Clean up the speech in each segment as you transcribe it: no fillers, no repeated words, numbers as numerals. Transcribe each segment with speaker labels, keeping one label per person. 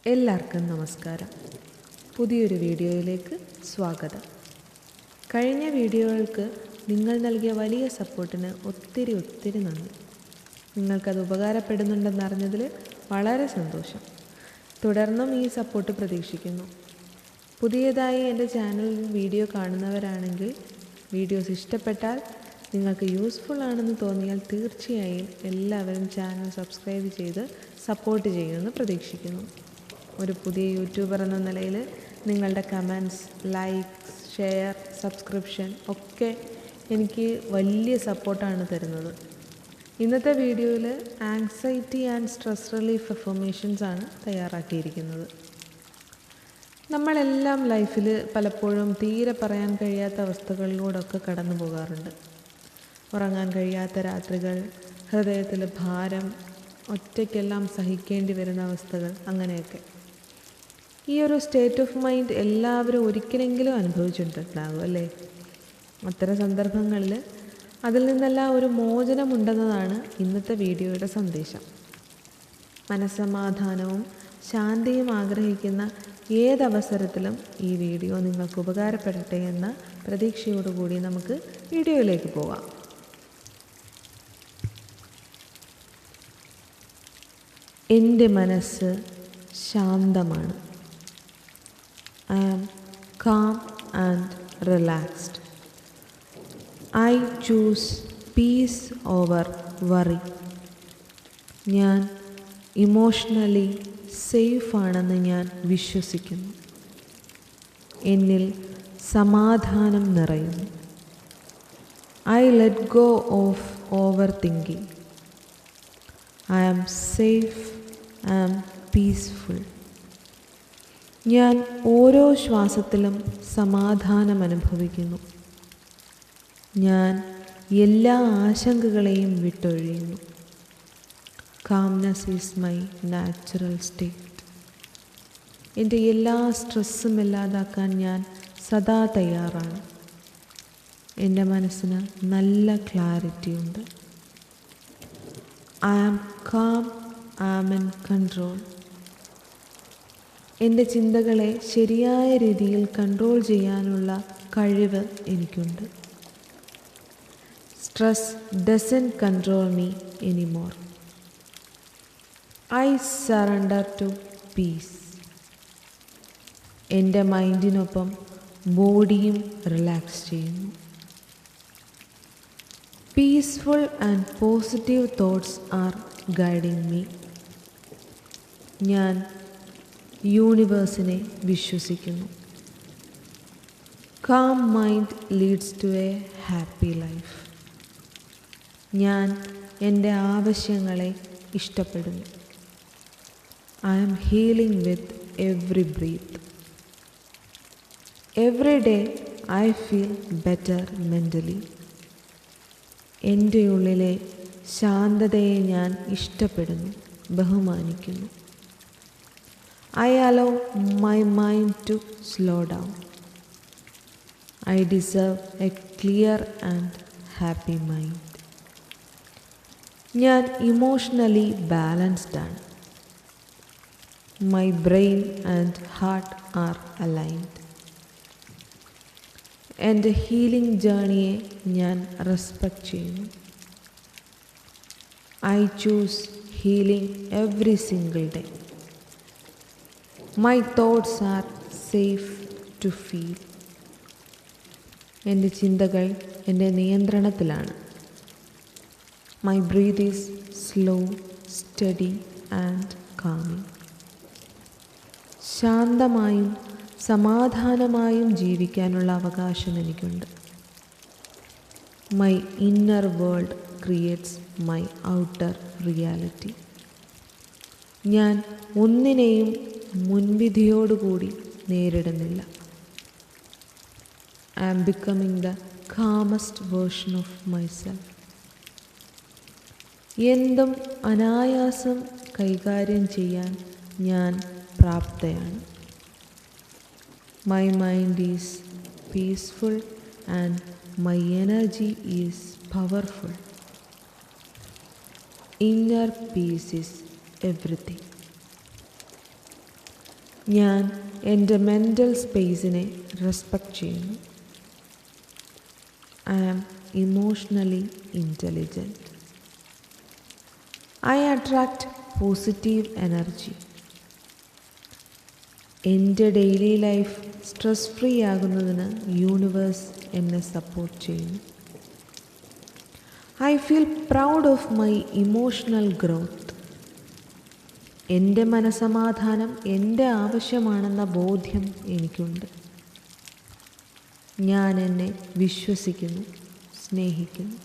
Speaker 1: എല്ലാവർക്കും നമസ്കാരം. പുതിയൊരു വീഡിയോയിലേക്ക് സ്വാഗതം. കഴിഞ്ഞ വീഡിയോകൾക്ക് നിങ്ങൾ നൽകിയ വലിയ സപ്പോർട്ടിന് ഒത്തിരി നന്ദി. നിങ്ങൾക്കത് ഉപകാരപ്പെടുന്നുണ്ടെന്നറിഞ്ഞതിൽ വളരെ സന്തോഷം. തുടർന്നും ഈ സപ്പോർട്ട് പ്രതീക്ഷിക്കുന്നു. പുതിയതായി എൻ്റെ ചാനലിൽ വീഡിയോ കാണുന്നവരാണെങ്കിൽ വീഡിയോസ് ഇഷ്ടപ്പെട്ടാൽ, നിങ്ങൾക്ക് യൂസ്ഫുൾ ആണെന്ന് തോന്നിയാൽ തീർച്ചയായും എല്ലാവരും ചാനൽ സബ്സ്ക്രൈബ് ചെയ്ത് സപ്പോർട്ട് ചെയ്യുമെന്ന് പ്രതീക്ഷിക്കുന്നു. ഒരു പുതിയ യൂട്യൂബർ എന്ന നിലയിൽ നിങ്ങളുടെ കമൻറ്റ്സ്, ലൈക്സ്, ഷെയർ, സബ്സ്ക്രിപ്ഷൻ ഒക്കെ എനിക്ക് വലിയ സപ്പോർട്ടാണ് തരുന്നത്. ഇന്നത്തെ വീഡിയോയിൽ anxiety and stress relief affirmations ആണ് തയ്യാറാക്കിയിരിക്കുന്നത്. നമ്മളെല്ലാം ലൈഫിൽ പലപ്പോഴും തീരെ പറയാൻ കഴിയാത്ത അവസ്ഥകളിലൂടെയൊക്കെ കടന്നു പോകാറുണ്ട്. ഉറങ്ങാൻ കഴിയാത്ത രാത്രികൾ, ഹൃദയത്തിൽ ഭാരം, ഒറ്റയ്ക്കെല്ലാം സഹിക്കേണ്ടി വരുന്ന അവസ്ഥകൾ, അങ്ങനെയൊക്കെ. ഈ ഒരു സ്റ്റേറ്റ് ഓഫ് മൈൻഡ് എല്ലാവരും ഒരിക്കലെങ്കിലും അനുഭവിച്ചിട്ടുണ്ടാകും അല്ലേ? അത്തരം സന്ദർഭങ്ങളിൽ അതിൽ നിന്നെല്ലാം ഒരു മോചനമുണ്ടെന്നതാണ് ഇന്നത്തെ വീഡിയോയുടെ സന്ദേശം. മനസ്സമാധാനവും ശാന്തിയും ആഗ്രഹിക്കുന്ന ഏതവസരത്തിലും ഈ വീഡിയോ നിങ്ങൾക്ക് ഉപകാരപ്പെടട്ടെ എന്ന പ്രതീക്ഷയോടുകൂടി നമുക്ക് വീഡിയോയിലേക്ക് പോകാം. എൻ്റെ മനസ്സ് ശാന്തമാണ്. I am calm and relaxed. I choose peace over worry. ഞാൻ ഇമോഷണലി സേഫ് ആണെന്ന് ഞാൻ വിശ്വസിക്കുന്നു. എന്നിൽ സമാധാനം നിറയുന്നു. I let go of overthinking. I am safe and peaceful. ഞാൻ ഓരോ ശ്വാസത്തിലും സമാധാനം അനുഭവിക്കുന്നു. ഞാൻ എല്ലാ ആശങ്കകളെയും വിട്ടൊഴിയുന്നു. Calmness is my natural state. എൻ്റെ എല്ലാ സ്ട്രെസ്സും ഇല്ലാതാക്കാൻ ഞാൻ സദാ തയ്യാറാണ്. എൻ്റെ മനസ്സിന് നല്ല ക്ലാരിറ്റി ഉണ്ട്. I am calm, I am in control. എൻ്റെ ചിന്തകളെ ശരിയായ രീതിയിൽ കൺട്രോൾ ചെയ്യാനുള്ള കഴിവ് എനിക്കുണ്ട്. Stress doesn't control me anymore. I surrender to peace. എൻ്റെ മൈൻഡിനൊപ്പം ബോഡിയും റിലാക്സ് ചെയ്യുന്നു. Peaceful and positive thoughts are guiding me. ഞാൻ യൂണിവേഴ്സിനെ വിശ്വസിക്കുന്നു. Calm mind leads to a happy life. ഞാൻ എൻ്റെ ആവശ്യങ്ങളെ ഇഷ്ടപ്പെടുന്നു. I am healing with every breath. Every day I feel better mentally. എൻ്റെ ഉള്ളിലെ ശാന്തതയെ ഞാൻ ഇഷ്ടപ്പെടുന്നു, ബഹുമാനിക്കുന്നു. I allow my mind to slow down. I deserve a clear and happy mind. ഞാൻ ഇമോഷണലി ബാലൻസ്ഡ് ആണ്. My brain and heart are aligned. എൻ്റെ healing ജേണിയെ ഞാൻ respect ചെയ്യുന്നു. I choose healing every single day. My thoughts are safe to feel. എൻ്റെ ചിന്തകൾ എൻ്റെ നിയന്ത്രണത്തിലാണ്. My breath is slow, steady and calming. ശാന്തമായും സമാധാനമായും ജീവിക്കാനുള്ള അവകാശം എനിക്കുണ്ട്. My inner world creates my outer reality. ഞാൻ ഒന്നിനെയും മുൻവിധിയോടുകൂടി നേരിടുന്നില്ല. I am becoming the calmest version of myself. എന്തും അനായാസം കൈകാര്യം ചെയ്യാൻ ഞാൻ പ്രാപ്തയാണ്. My mind is peaceful and my energy is powerful. Inner peace is everything. ഞാൻ എൻ്റെ മെൻ്റൽ സ്പേസിനെ റെസ്പെക്റ്റ് ചെയ്യുന്നു. I am emotionally intelligent. I attract positive energy. എൻ്റെ ഡെയിലി ലൈഫ് സ്ട്രെസ് ഫ്രീ ആകുന്നതിന് യൂണിവേഴ്സ് എന്നെ സപ്പോർട്ട് ചെയ്യുന്നു. I feel proud of my emotional growth. എൻ്റെ മനസമാധാനം എൻ്റെ ആവശ്യമാണെന്ന ബോധ്യം എനിക്കുണ്ട്. ഞാൻ എന്നെ വിശ്വസിക്കുന്നു, സ്നേഹിക്കുന്നു.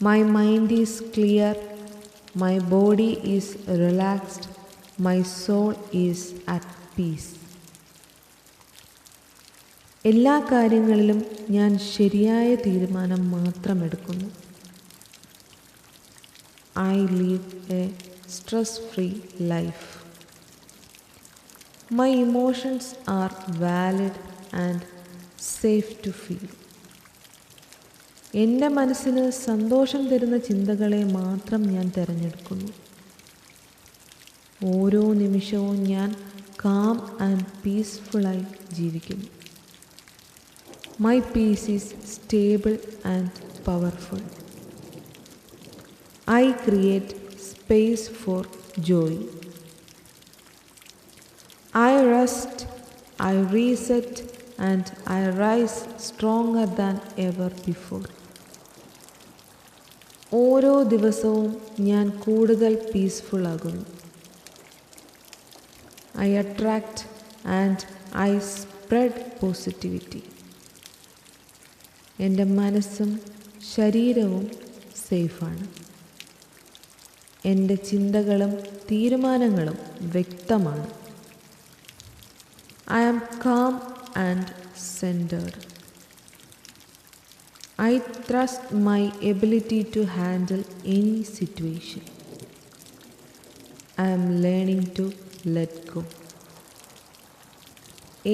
Speaker 1: My mind is clear, my body is relaxed, my soul is at peace. എല്ലാ കാര്യങ്ങളിലും ഞാൻ ശരിയായ തീരുമാനം മാത്രം എടുക്കുന്നു. I live a stress-free life. My emotions are valid and safe to feel. എൻ്റെ മനസ്സിന് സന്തോഷം തരുന്ന ചിന്തകളെ മാത്രം ഞാൻ തിരഞ്ഞെടുക്കുന്നു. ഓരോ നിമിഷവും ഞാൻ കാം ആൻഡ് പീസ്ഫുള്ളായി ജീവിക്കുന്നു. My peace is stable and powerful. I create space for joy. I rest, I reset, and I rise stronger than ever before. ഓരോ ദിവസവും ഞാൻ കൂടുതൽ പീസ്ഫുൾ ആകുന്നു. I attract and I spread positivity. എൻ്റെ മനസ്സും ശരീരവും സേഫാണ്. എൻ്റെ ചിന്തകളും തീരുമാനങ്ങളും വ്യക്തമാണ്. I am calm and centered. I trust my ability to handle any situation. I am learning to let go.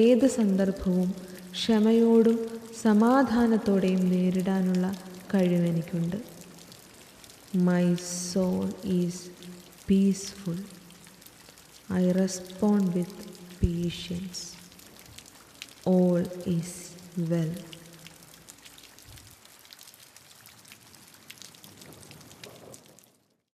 Speaker 1: ഏത് സന്ദർഭവും ക്ഷമയോടും സമാധാനത്തോടെയും നേരിടാനുള്ള കഴിവെനിക്കുണ്ട്. My soul is peaceful. I respond with patience. All is well.